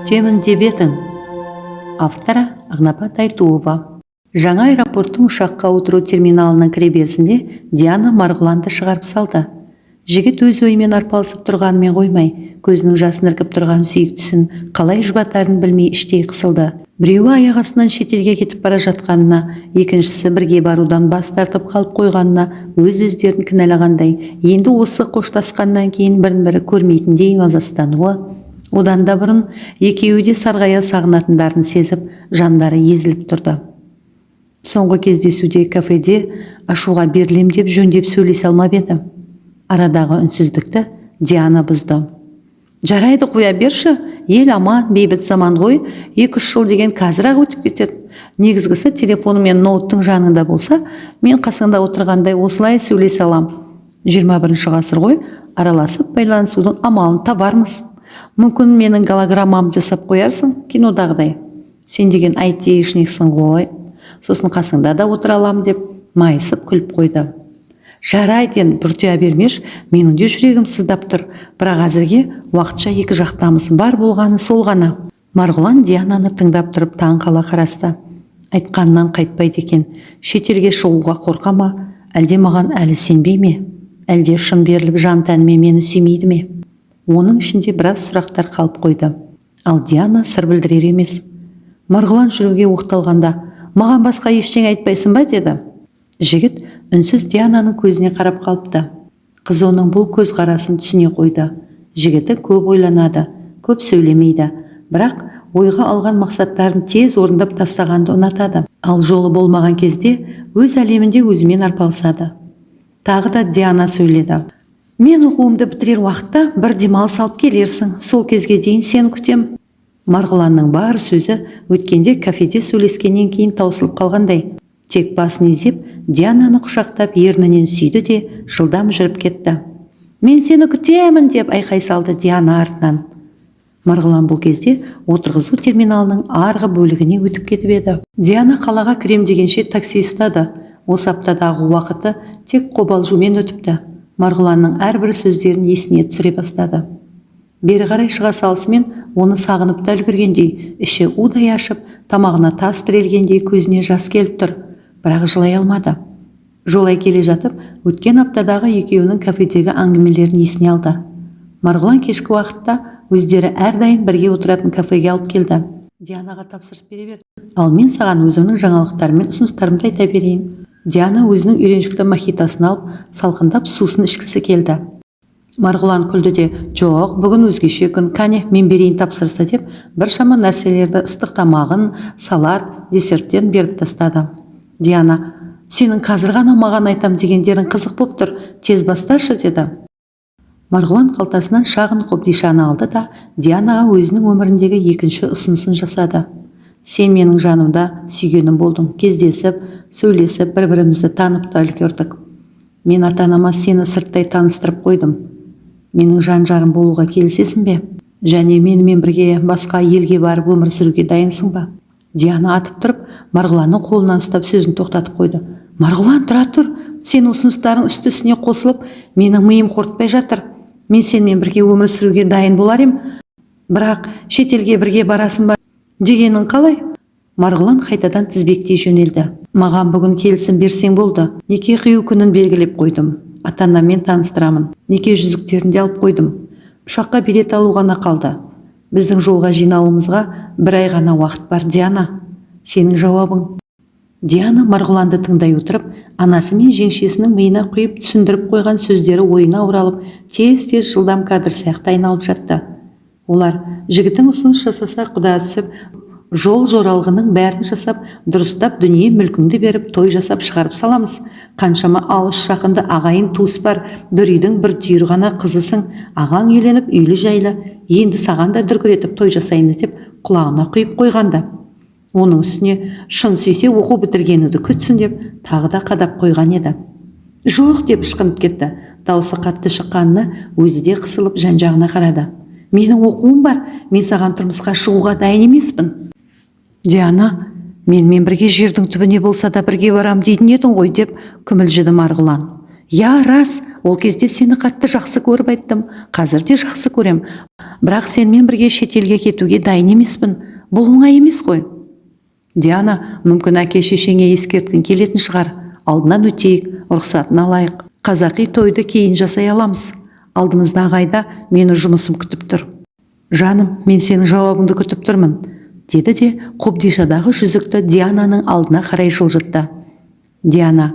күтемін деп едің. Авторы Агнапат Айтуова. Жаңа аэропорттың ұшаққа отыру терминалының кіреберісінде Диана Марғұланды шығарып салды. Жігіт өз ойымен арпалысып тұрғанымен қоймай, көзінің жасын іркіп тұрған сүйіктісін қалай жұбатарын білмей іштей қысылды. Біреуі аяқ астынан шетелге кетіп бара жатқанына, екіншісі бірге барудан бас тартып қалып қойғанына өз-өздерін кінәлағандай, енді осы қоштасқаннан кейін бірін-бірі көрмейтіндей мазасыздануы. Одан да бұрын екеуі де сарғая сағынатындарын сезіп, жандары езіліп тұрды. Соңғы кездесуде кафеде ашуға берілем деп жөндеп сөйлесе алмап еді. Арадағы үнсіздікті Диана бұзды. Жарайды, қоя берші, ел аман, бейбіт заман ғой, 2-3 жыл деген қазір-ақ өтіп кетеді. Негізгісі телефоны мен ноуттың жанында болса, мен қасыңда отырғандай осылай сөйлесе алам. 21 ғасыр ғой, араласып байланысудың амалын табармыз. Мүмкін менің голограммамды жасап қоярсың, кинодағыдай. Сен деген айтишниксің ғой. Сосын қасыңда да отыра алам деп майысып күліп қойды. Жарайды, бұртия бермеш, менің де жүрегім сыздап тұр, бірақ әзірге уақытша екі жақтамыз, бар болғаны сол ғана. Марғұлан Диананы тыңдап тұрып таң қала қарасты. Айтқанынан қайтпайды екен. Шетелге шығуға қорқа ма, әлде маған әлі сенбей ме? Әлде шын беріліп жан тәніме мені сүймейді ме? Оның ішінде біраз сұрақтар қалып қойды. Ал Диана сыр білдірер емес. Марғұлан жүруге оқталғанда, маған басқа ештеңе айтпайсың ба деді. Жігіт үнсіз Диананың көзіне қарап қалыпты. Қыз оның бұл көз қарасын түсіне қойды. Жігіті көп ойланады, көп сөйлемейді, бірақ ойға алған мақсаттарын тез орындап тастағанды ұнатады. Ал жолы болмаған кезде өз әлемінде өзімен арпалысады. Тағы да Диана сөйледі. Мен оқуымды бітірер уақытта бір демалыс алып келерсің, сол кезге дейін сені күтем. Марғұланның бар сөзі өткенде кафеде сөйлескеннен кейін таусылып қалғандай. Тек басын изеп, Диананы құшақтап ернінен сүйді де жылдам жүріп кетті. Мен сені күтемін деп айқай салды Диана артынан. Марғұлан бұл кезде отырғызу терминалының арғы бөлігіне өтіп кетіп еді. Диана қалаға кірем дегенше такси ұстады. Осы аптадағы уақыты тек қобалжумен өтіпті. Марғұланның әрбір сөздерін есіне түсіре бастады. Бері қарай шыға салысымен оны сағынып та үлгергендей, іші удай ашып, тамағына тас тірелгендей көзіне жас келіп тұр. Бірақ жылай алмады. Жолай келе жатып, өткен аптадағы екеуінің кафедегі әңгімелерін есіне алды. Марғұлан кешкі уақытта өздері әрдайым бірге отыратын кафеге алып келді. Дианаға тапсырыс бере берді. Ал мен саған өзімнің жаңалықтарым мен ұсыныстарымды айта берейін. Диана өзінің үйреншікті мохитосын алып, салқындап сусын ішкісі келді. Марғұлан күлді де, жоқ, бүгін өзгеше күн, кәне, мен берейін тапсырысты деп, біршама нәрселерді ыстық тамағын, салат, десерттен беріп тастады. Диана, сенің қазір ғана маған айтам дегендерің қызық боп тұр, тез басташы деді. Марғұлан қалтасынан шағын қобдишаны алды да Дианаға өзінің өміріндегі екінші ұсынысын жасады. Сен менің жанымда сүйгенім болдың, кездесіп, сөйлесіп, бір-бірімізді танып та үлгердік. Мен ата-анама сені сырттай таныстырып қойдым. Менің жан-жарым болуға келісесің бе? Және менімен бірге басқа елге барып өмір сүруге дайынсың ба? Диана атып тұрып, Марғұланның қолынан ұстап сөзін тоқтатып қойды. Марғұлан, тұра тұр, сен ұсыныстарың үсті-үстіне қосылып, менің миым қортпай жатыр. Мен сенімен бірге өмір сүруге дайын болар ем, бірақ шетелге бірге барасың ба дегенің қалай? Марғұлан қайтадан тізбектей жөнелді. Маған бүгін келісім берсең болды. Неке қию күнін белгілеп қойдым. Ата-анаммен таныстырамын. Неке жүзіктерін де алып қойдым. Ұшаққа билет алу ғана қалды. Біздің жолға жиналуымызға 1 ай ғана уақыт бар, Диана. Сенің жауабың? Диана Марғұланды тыңдай отырып, анасы мен жеңшесінің миына құйып түсіндіріп қойған сөздері ойына оралып, тез-тез жылдам кадр сияқты айналып жатты. Олар жігітің ұсыныс жасаса құда түсіп, жол жоралғының бәрін жасап, дұрыстап дүние мүлкіңді беріп, той жасап шығарып саламыз. Қаншама алыс жақынды ағайын туыс бар, бір үйдің бір түйір ғана қызысың, ағаң үйленіп үйлі жайлы, енді саған да дүркіретіп той жасаймыз деп құлағына құйып қойғанда. Оның үстіне шын сүйсе оқу бітіргеніңді күтсін деп тағы да қадап қойған еді. Жоқ деп ышқынып кетті. Даусы қатты шыққанына өзі де қысылып жан-жағына қарады. Менің оқуым бар, мен саған тұрмысқа шығуға дайын емеспін. Диана, менімен бірге жердің түбіне болса да бірге барам дейтін едің ғой деп күмілжіді Марғұлан. Я, рас, Ол кезде сені қатты жақсы көріп айттым, қазір де жақсы көрем. Бірақ сенімен бірге шетелге кетуге дайын емеспін. Бұл оңай емес қой. Диана, мүмкін әке шешеңе ескерткің келетін шығар. Алдынан өтейік, рұқсатын алайық. Қазақи тойды кейін жасай аламыз. Алдымызда ағайда мені жұмысым күтіп тұр. Жаным, мен сенің жауабыңды күтіп тұрмын, деді де қобдишадағы жүзікті Диананың алдына қарай жылжытты. Диана,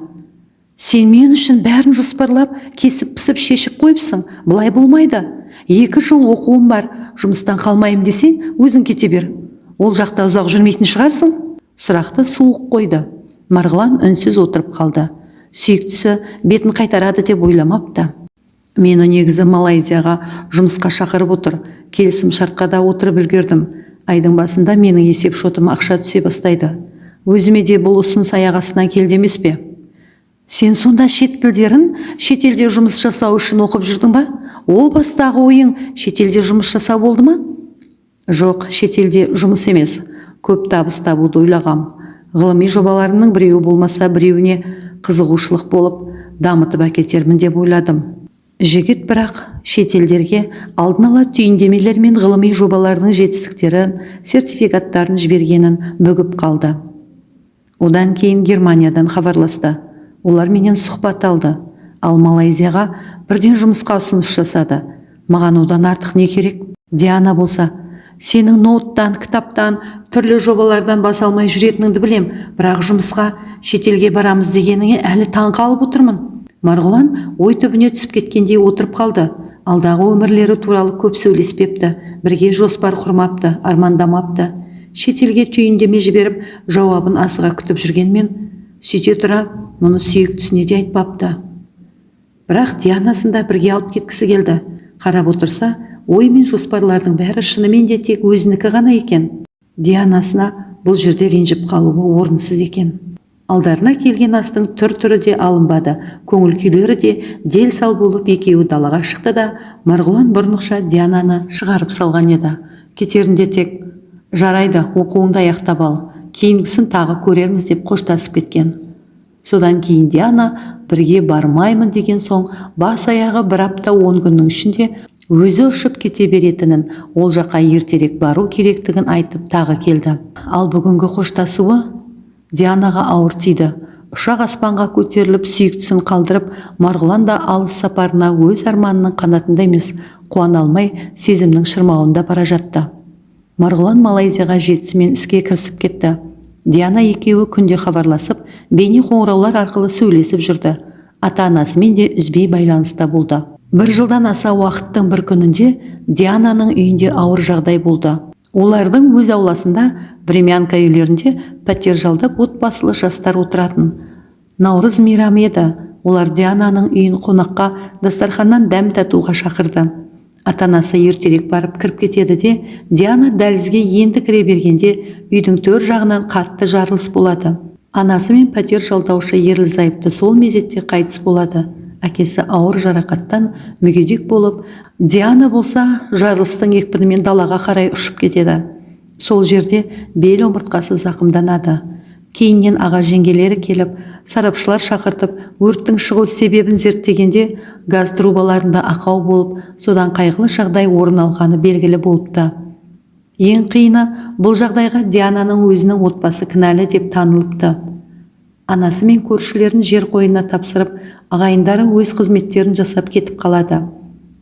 сен мен үшін бәрін жоспарлап, кесіп пісіп шешіп қойыпсың. Бұлай болмайды. 2 жыл оқуым бар, жұмыстан қалмайым десең, өзің кете бер. Ол жақта ұзақ жүрмейтін шығарсың? Сұрақты суық қойды. Марғұлан үнсіз отырып қалды. Сүйіктісі бетін қайтарады деп ойламапты. Мені негізі Малайзияға жұмысқа шақырып отыр. Келісім шартқа да отырып үлгердім. Айдың басында менің есеп шотыма ақша түсе бастайды. Өзіме де бұл ұсыныс аяқ астынан келді емес пе? Сен сонда шет тілдерін шетелде жұмыс жасау үшін оқып жүрдің ба? О бастағы ойың шетелде жұмыс жасау болды ма? Жоқ, шетелде жұмыс емес. Көп табыс табуды ойлағам. Ғылыми жобаларымның біреуі болмаса біреуіне қызығушылық болып дамытып әкетермін деп ойладым. Жігіт бірақ шетелдерге алдын ала түйіндемелер мен ғылыми жобалардың жетістіктерін, сертификаттарын жібергенін бүгіп қалды. Одан кейін Германиядан хабарласты. Олар менен сұхбат алды. Ал Малайзияға бірден жұмысқа ұсыныс жасады. Маған одан артық не керек? Диана болса, сенің ноуттан, кітаптан, түрлі жобалардан бас алмай жүретініңді білем, бірақ жұмысқа шетелге барамыз дегеніңе әлі таң қалып отырмын. Марғұлан ой түбіне түсіп кеткендей отырып қалды. Алдағы өмірлері туралы көп сөйлеспепті, бірге жоспар құрмапты, армандамапты. Шетелге түйіндеме жіберіп, жауабын асыға күтіп жүргенмен, сөйте тұра, мұны сүйіктісіне де айтпапты. Бірақ Дианасын да бірге алып кеткісі келді. Қарап отырса, ой мен жоспарлардың бәрі шынымен де тек өзінікі ғана екен. Дианасына бұл жерде ренжіп қалуы орынсыз екен. Алдарына келген астың түр-түрі де алынбады, көңіл күйлері де дел сал болып екеуі далаға шықты да, Марғұлан бұрынғыша Диананы шығарып салған еді. Кетерінде тек, жарайды, оқуыңды аяқтап ал, кейінгісін тағы көрерміз деп қоштасып кеткен. Содан кейін Диана бірге бармаймын деген соң, бас аяғы 1 апта 10 күннің ішінде өзі ұшып кете беретінін, ол жаққа ертерек бару керектігін айтып тағы келді. Ал бүгінгі қоштасуы Дианаға ауыр тиді. Ұшақ аспанға көтеріліп, сүйіктісін қалдырып, Марғұлан да алыс сапарына өз арманының қанатында емес, қуана алмай сезімнің шырмауында бара жатты. Марғұлан Малайзияға жетісімен іске кірісіп кетті. Диана екеуі күнде хабарласып, бейне қоңыраулар арқылы сөйлесіп жүрді. Ата-анасымен де үзбей байланыста болды. 1 жылдан аса уақыттың бір күнінде Диананың үйінде ауыр жағдай болды. Олардың өз ауласында Времянка үйлерінде пәтер жалдап отбасылы жастар отыратын. Наурыз мейрамы еді. Олар Диананың үйін қонаққа, дастарханнан дәм татуға шақырды. Ата-анасы ертерек барып кіріп кетеді де, Диана дәлізге енді кіре бергенде үйдің төр жағынан қатты жарылыс болады. Анасы мен пәтер жалдаушы ерлі-зайыпты сол мезетте қайтыс болады. Әкесі ауыр жарақаттан мүгедек болып, Диана болса жарылыстың екпінімен далаға қарай ұшып кетеді. Сол жерде бел омыртқасы зақымданады. Кейіннен аға жеңгелері келіп, сарапшылар шақыртып, өрттің шығу себебін зерттегенде газ трубаларында ақау болып, содан қайғылы жағдай орын алғаны белгілі болыпты. Ең қиыны, бұл жағдайға Диананың өзінің отбасы кінәлі деп танылыпты. Анасы мен көршілерін жер қойнына тапсырып, ағайындары өз қызметтерін жасап кетіп қалады.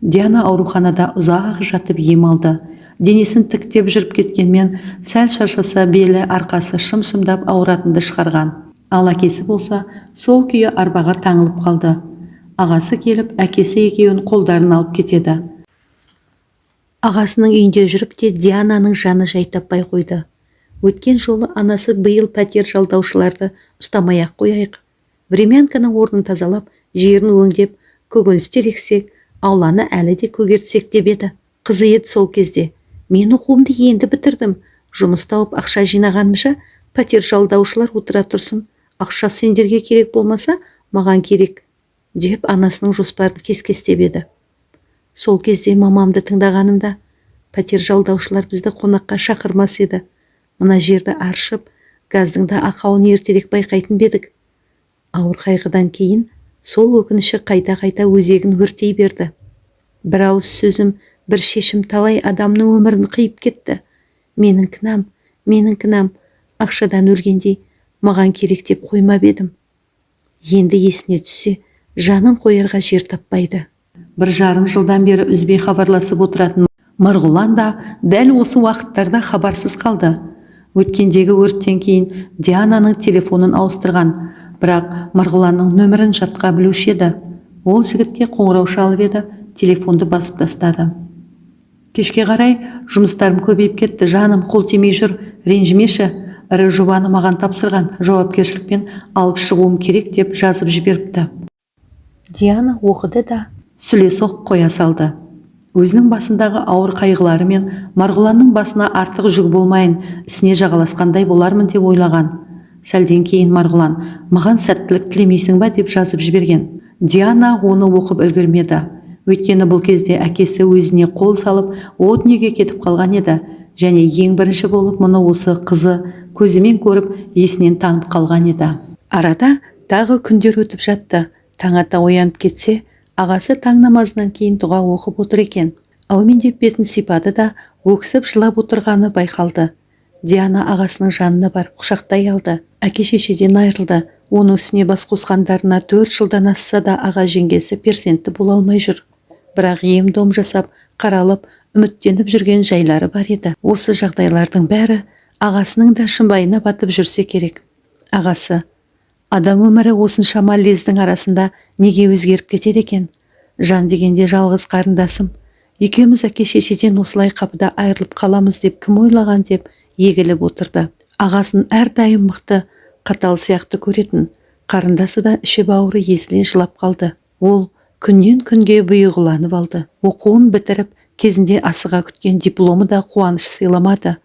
Диана ауруханада ұзақ жатып ем алды. Денесін тіктеп жүріп кеткенмен, сәл шаршаса белі, арқасы шым-шымдап ауыратынды шығарған. Ал әкесі болса, сол күйі арбаға таңылып қалды. Ағасы келіп, әкесі екеуін қолдарын алып кетеді. Ағасының үйінде жүріп те Диананың жаны жай таппай қойды. Өткен жолы анасы биыл пәтер жалдаушыларды ұстамай-ақ қояйық. Времянканың орнын тазалап, жерін өңдеп, көкөністер ексек, ауланы әлі де көгертсек деп еді. Қызы еді сол кезде. Мен оқуымды енді бітірдім. Жұмыс тауып ақша жинағанымша, пәтер жалдаушылар отыра тұрсын. Ақша сендерге керек болмаса, маған керек, деп анасының жоспарын кес-кестеп еді. Сол кезде мамамды тыңдағанымда, пәтер жалдаушылар бізді қонаққа шақырмас еді. Мына жерді аршып, газдың да ақауын ертерек байқайтын бедік. Ауыр қайғыдан кейін Сол өкініші қайта-қайта өзегін өртей берді. Бір ауыз сөзім, бір шешім талай адамның өмірін қиып кетті. Менің кінәм, ақшадан өлгендей маған керек деп қоймап едім. Енді есіне түссе, жанын қоярға жер таппайды. 1,5 жылдан бері үзбей хабарласып отыратын Марғұлан да дәл осы уақыттарда хабарсыз қалды. Өткендегі өрттен кейін Диананың телефонын ауыстырған, бірақ Марғұланның нөмірін жатқа білуші еді. Ол жігітке қоңырау шалып еді, телефонды басып тастады. Кешке қарай жұмыстарым көбейіп кетті, жаным, қол тимей жүр, ренжімеші, ірі жобаны маған тапсырған, жауапкершілікпен алып шығуым керек деп жазып жіберіпті. Диана оқыды да сүлесоқ қоя салды. Өзінің басындағы ауыр қайғылары мен Марғұланның басына артық жүк болмайын, ісіне жағаласқандай болармын деп ойлаған. Сәлден кейін Марғұлан, маған сәттілік тілемейсің ба деп жазып жіберген. Диана оны оқып үлгермеді. Өйткені бұл кезде әкесі өзіне қол салып, о дүниеге кетіп қалған еді, және ең бірінші болып мұны осы қызы көзімен көріп, есінен танып қалған еді. Арада тағы күндер өтіп жатты. Таң ата оянып кетсе, ағасы таң намазынан кейін дұға оқып отыр екен. Әумин деп бетін сипады да, өксіп жылап отырғаны байқалды. Диана ағасының жанына барып құшақтай алды. Әке-шешеден айырылды. Оның үстіне бас қосқандарына 4 жылдан асса да аға жеңгесі перзентті бола алмай жүр. Бірақ ем-дом жасап, қаралып, үміттеніп жүрген жайлары бар еді. Осы жағдайлардың бәрі ағасының да шымбайына батып жүрсе керек. Ағасы, адам өмірі осыншама лездің арасында неге өзгеріп кетеді екен? Жан дегенде жалғыз қарындасым. Екеуміз әке-шешеден осылай қапыда айырылып қаламыз деп кім ойлаған деп егіліп отырды. Ағасын әрдайым мықты, қатал сияқты көретін. Қарындасы да іші бауыры езіле жылап қалды. Ол күннен күнге бұйығыланып алды. Оқуын бітіріп, кезінде асыға күткен дипломы да қуаныш сыйламады.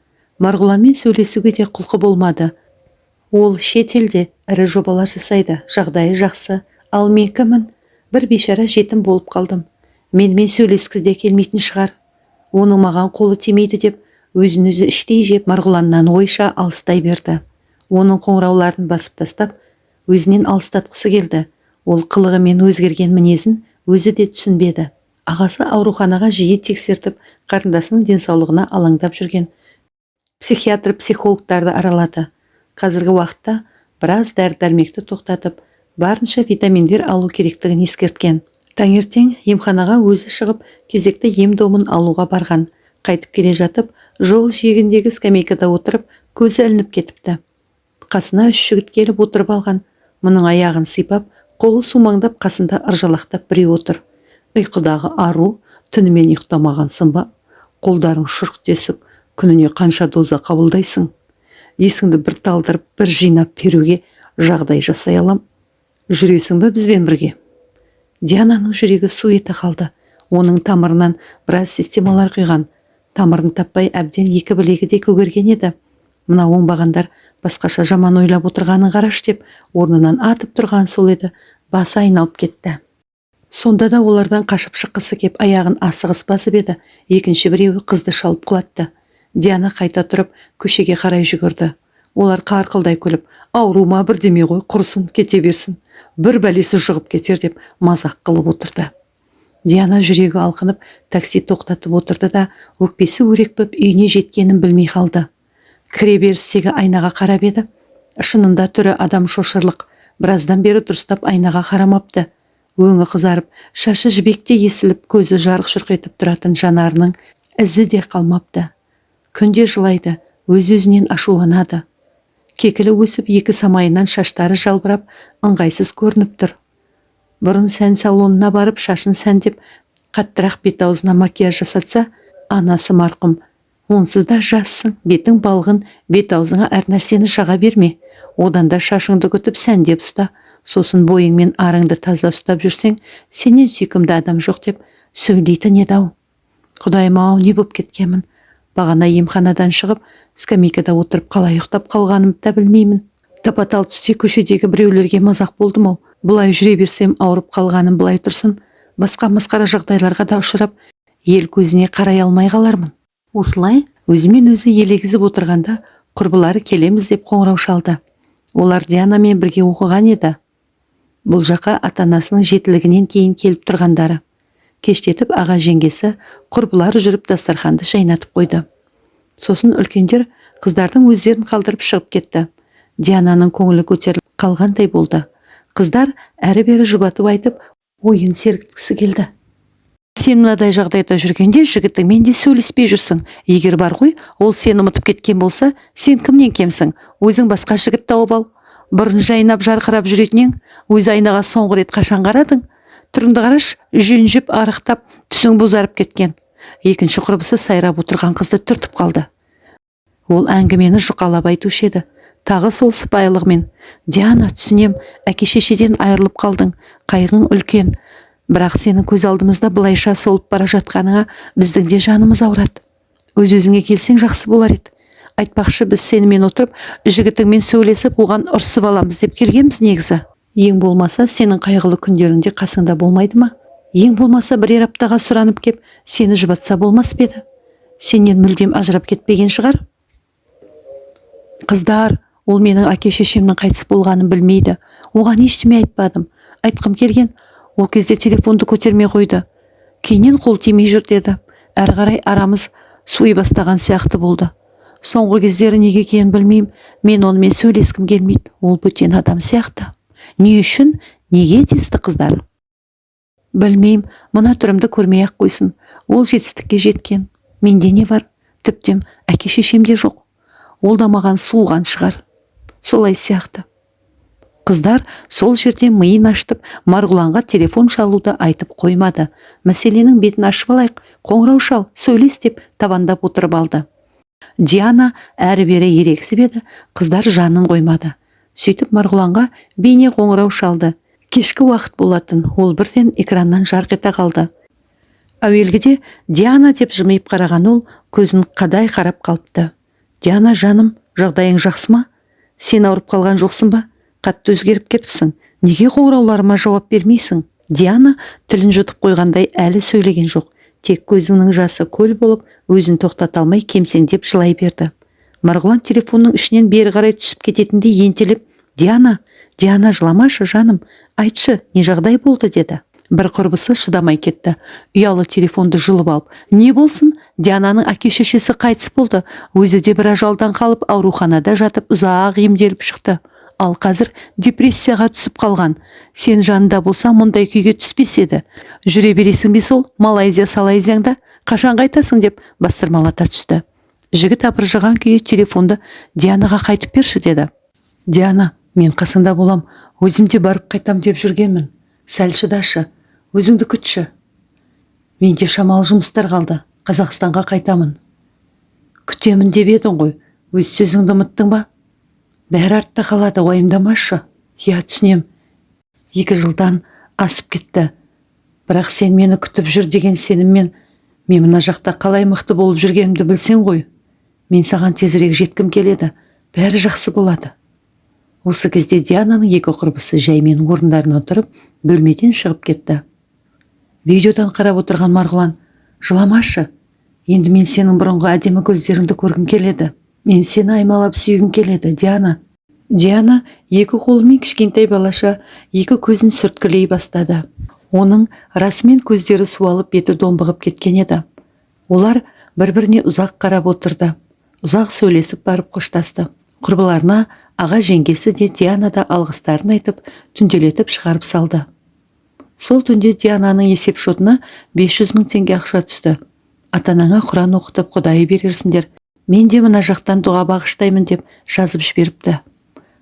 Марғұланмен сөйлесуге де құлқы болмады. Ол шет елде ірі жобалар жасайды, жағдайы жақсы. Ал мен кіммін? Бір бейшара жетім болып қалдым. Менімен сөйлескісі де келмейтін шығар. Оның маған қолы тимейді деп, өзін-өзі іштей жеп Марғұланнан ойша алыстай берді. Оның қоңырауларын басып тастап, өзінен алыстатқысы келді. Ол қылығымен өзгерген мінезін өзі де түсінбеді. Ағасы ауруханаға жиі тексертіп, қарындасының денсаулығына алаңдап жүрген. Психиатр, психологтарды аралады. Қазіргі уақытта біраз дәрі-дәрмекті тоқтатып, барынша витаминдер алу керектігін ескерткен. Таңертең емханаға өзі шығып, кезекті ем-домын алуға барған. Қайтып келе жатып, жол жиегіндегі скамейкада отырып, көзі ілініп кетіпті. Қасына 3 жігіт келіп отырып алған. Мұның аяғын сипап, қолы сумаңдап, қасында ыржалақтап біреу отыр. Ұйқыдағы ару, түнімен ұйықтамағансың ба? Қолдарың шұрқ тесік, күніне қанша доза қабылдайсың? Есіңді бір талдырып, бір жинап беруге жағдай жасай алам. Жүресің бе бізбен бірге? Диананың жүрегі су ете қалды. Оның тамырынан біраз системалар құйған. Тамырын таппай әбден 2 білегі де көгерген еді. Мына оңбағандар басқаша жаман ойлап отырғанын қараш деп, орнынан атып тұрған сол еді, басы айналып кетті. Сонда да олардан қашып шыққысы кеп, аяғын асығыс басып еді, екінші біреуі қызды шалып құлатты. Диана қайта тұрып, көшеге қарай жүгірді. Олар қарқылдай күліп, аурума бірдеме ғой, құрысын, кете берсін, бір бәлесі жұғып кетер деп мазақ қылып отырды. Диана жүрегі алқынып, такси тоқтатып отырды да, өкпесі өрекпіп үйіне жеткенін білмей қалды. Кіре берістегі айнаға қарап еді. Шынында түрі адам шошырлық. Біраздан бері дұрыстап айнаға қарамапты. Өңі қызарып, шашы жібекте есіліп, көзі жарық-жұрқ етіп тұратын жанарының ізі де қалмапты. Күнде жылайды, өз-өзінен ашуланады. Кекілі өсіп, 2 самайынан шаштары жалбырап, ыңғайсыз көрініп тұр. Бұрын сән салонына барып, шашын сәндеп, қаттырақ бет-аузына макияж жасатса, анасы марқұм, онсыз да жассың, бетің балғын, бет-аузыңа әр нәрсені жаға берме. Одан да шашыңды күтіп сәндеп ұста, сосын бойың мен арыңды таза ұстап жүрсең, сенен сүйкімді адам жоқ деп сөйлейтін еді ау. Құдайым-ау, не боп кеткенмін? Бағана емханадан шығып, скамейкада отырып қалай ұйықтап қалғанымды да білмеймін. Тапа-тал түсте көшедегі біреулерге мазақ болдым ау. Бұлай жүре берсем ауырып қалғаным бұлай тұрсын. Басқа масқара жағдайларға да ұшырап, ел көзіне қарай алмай қалармын. Осылай өзімен өзі елегізіп отырғанда құрбылары келеміз деп қоңырау шалды. Олар Дианамен бірге оқыған еді. Бұл жаққа ата-анасының жетілігінен кейін келіп тұрғандары. Кештетіп аға жеңгесі құрбылар жүріп дастарханды жайнатып қойды. Сосын үлкендер қыздардың өздерін қалдырып шығып кетті. Диананың көңілі көтеріліп қалғандай болды. Қыздар әрі-бері жұбатып айтып, ойын сергіткісі келді. Сен мынадай жағдайда жүргенде жігітіңмен де сөйлеспей жүрсің. Егер бар ғой, ол сені ұмытып кеткен болса, сен кімнен кемсің? Өзің басқа жігіт тауып ал. Бұрын жайнап жарқырап жүретінен, өз айнаға соңғы рет қашан қарадың? Түріңді қараш, жүнжіп арықтап, түсің бозарып кеткен. Екінші құрбысы сайрап отырған қызды түртіп қалды. Ол әңгімені жұқалап айтушы еді. Тағы сол сыпайылығымен: Диана, түсінем, әке-шешеден айырылып қалдың, қайғың үлкен. Бірақ сенің көз алдымызда бұлайша солып бара жатқаныңа біздің де жанымыз ауырады. Өз-өзіңе келсең жақсы болар еді. Айтпақшы, біз сенімен отырып, жігітіңмен сөйлесіп, оған ұрсып аламыз деп келгенбіз негізі. Ең болмаса, сенің қайғылы күндеріңде қасыңда болмайды ма? Ең болмаса, бірер аптаға сұранып кеп, сені жұбатса болмас па еді? Сенен мүлдем ажырап кетпеген шығар? Қыздар, ол менің әке-шешемнің қайтыс болғанын білмейді. Оған ештеме айтпадым. Айтқым келген, ол кезде телефонды көтермей қойды. Кейіннен қол тимей жүр деді. Әрі қарай арамыз суи бастаған сияқты болды. Соңғы кездері неге екенін білмеймін, мен онымен сөйлескім келмейді. Ол бөтен адам сияқты. Не үшін, неге десті қыздар? Білмеймін, мына түрімді көрмей-ақ қойсын. Ол жетістікке жеткен. Менде не бар? Тіптен әке-шешемде жоқ. Ол да маған суыған шығар. Солай сияқты. Қыздар сол жерде миын аштып, Марғұланға телефон шалуды айтып қоймады. Мәселенің бетін ашып алайық, қоңырау шал, сөйлес деп табандап отырып алды. Диана әрі-бері ерегісіп еді, қыздар жанын қоймады. Сөйтіп Марғұланға бейне қоңырау шалды. Кешкі уақыт болатын, ол бірден экраннан жарқ ете қалды. Әуелгіде Диана деп жымиып қараған ол көзін қадай қарап қалыпты. Диана, жаным, жағдайың жақсы ма? Сен ауырып қалған жоқсың ба? Қатты өзгеріп кетіпсің. Неге қоңырауларыма жауап бермейсің? Диана тілін жұтып қойғандай әлі сөйлеген жоқ. Тек көзінің жасы көл болып, өзін тоқтата алмай кемсеңдеп жылай берді. Марғұлан телефонның ішінен бері қарай түсіп кететіндей ентелеп: Диана, жыламашы жаным, айтшы, не жағдай болды деді. Бір құрбысы шыдамай кетті. Ұялы телефонды жұлып алып: не болсын? Диананың әке-шешесі қайтыс болды. Өзі де бір ажалдан қалып, ауруханада жатып, ұзақ емделіп шықты. Ал қазір депрессияға түсіп қалған. Сен жанында болса, мұндай күйге түспес еді. Жүре бересің бе сол Малайзияңда? Қашан қайтасың деп бастырмалата түсті. Жігіт абыржыған күйі телефонды Дианаға қайтып берші деді. Диана, мен қасында болам, өзімде барып қайтам деп жүргенмін. Сәл шыдашы, өзіңді күтші. Менде шамалы жұмыстар қалды, Қазақстанға қайтамын. Күтемін деп едің ғой, өз сөзіңді ұмыттың ба? Бәрі артта қалады, уайымдамашы. Я, түсінем. 2 жылдан асып кетті. Бірақ сен мені күтіп жүр деген сеніммен мен мына жақта қалай мықты болып жүргенімді білсең ғой. Мен саған тезірек жеткім келеді. Бәрі жақсы болады. Осы кезде Диананың 2 құрбысы жаймен орындарынан тұрып, бөлмеден шығып кетті. Видеодан қарап отырған Марғұлан: жыламашы. Енді мен сенің бұрынғы әдемі көздеріңді көргім келеді. Мен сені аймалап сүйгім келеді, Диана. Диана 2 қолымен кішкентай балаша 2 көзін сүрткілей бастады. Оның расымен көздері суалып, беті домбығып кеткен еді. Олар бір-біріне ұзақ қарап отырды. Ұзақ сөйлесіп барып қоштасты. Құрбыларына аға жеңгесі де Диана да алғыстарын айтып, түнделетіп шығарып салды. Сол түнде Диананың есеп шотына 500 000 теңге ақша түсті. Ата-анаңа Құран оқытып, Құдайы берерсіңдер. Мен де мына жақтан дұға бағыштаймын деп жазып жіберіпті.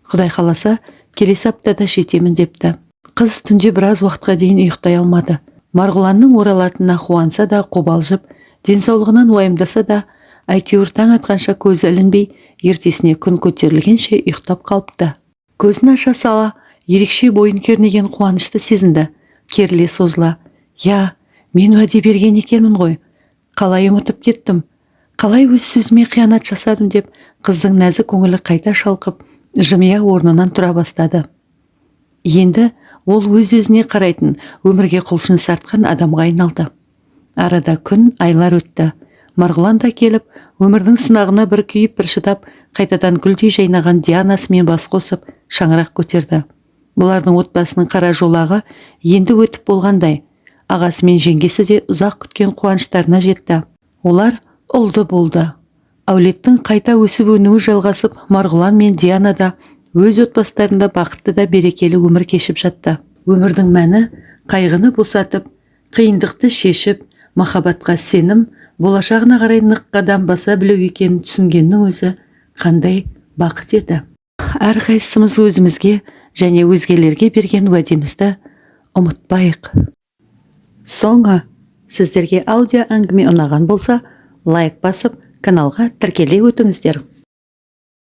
Құдай қаласа, келесі аптада жетемін депті. Қыз түнде біраз уақытқа дейін ұйықтай алмады. Марғұланның оралатынына қуанса да, қобалжып, денсаулығынан уайымдаса да, әйтеуір таң атқанша көзі ілінбей, ертесіне күн көтерілгенше ұйықтап қалыпты. Көзін аша сала, ерекше бойын кернеген қуанышты сезінді. Керіле созыла: я, мен уәде берген екенмін ғой. Қалай ұмытып кеттім? Қалай өз сөзіме қиянат жасадым деп, қыздың нәзік көңілі қайта шалқып, жымия орнынан тұра бастады. Енді ол өз-өзіне қарайтын, өмірге құлшыныс артқан адамға айналды. Арада күн, айлар өтті. Марғұлан да келіп, өмірдің сынағына бір күйіп, бір шыдап, қайтадан гүлдей жайнаған Дианасымен бас қосып, шаңырақ көтерді. Бұлардың отбасының қара жолағы енді өтіп болғандай. Ағасы мен жеңгесі де ұзақ күткен қуаныштарына жетті. Олар ұлды болды. Әулеттің қайта өсіп өнуі жалғасып, Марғұлан мен Диана да өз отбасыларында бақытты да берекелі өмір кешіп жатты. Өмірдің мәні қайғыны босатып, қиындықты шешіп, махаббатқа сенім, болашағына қарай нық қадам баса білу екенін түсінгеннің өзі қандай бақыт еді. Әрқайсымыз өзімізге және өзгелерге берген уәдемізді ұмытпайық. Соңы, сіздерге аудио әңгіме ұнаған болса, лайк басып, каналға тіркеле өтіңіздер.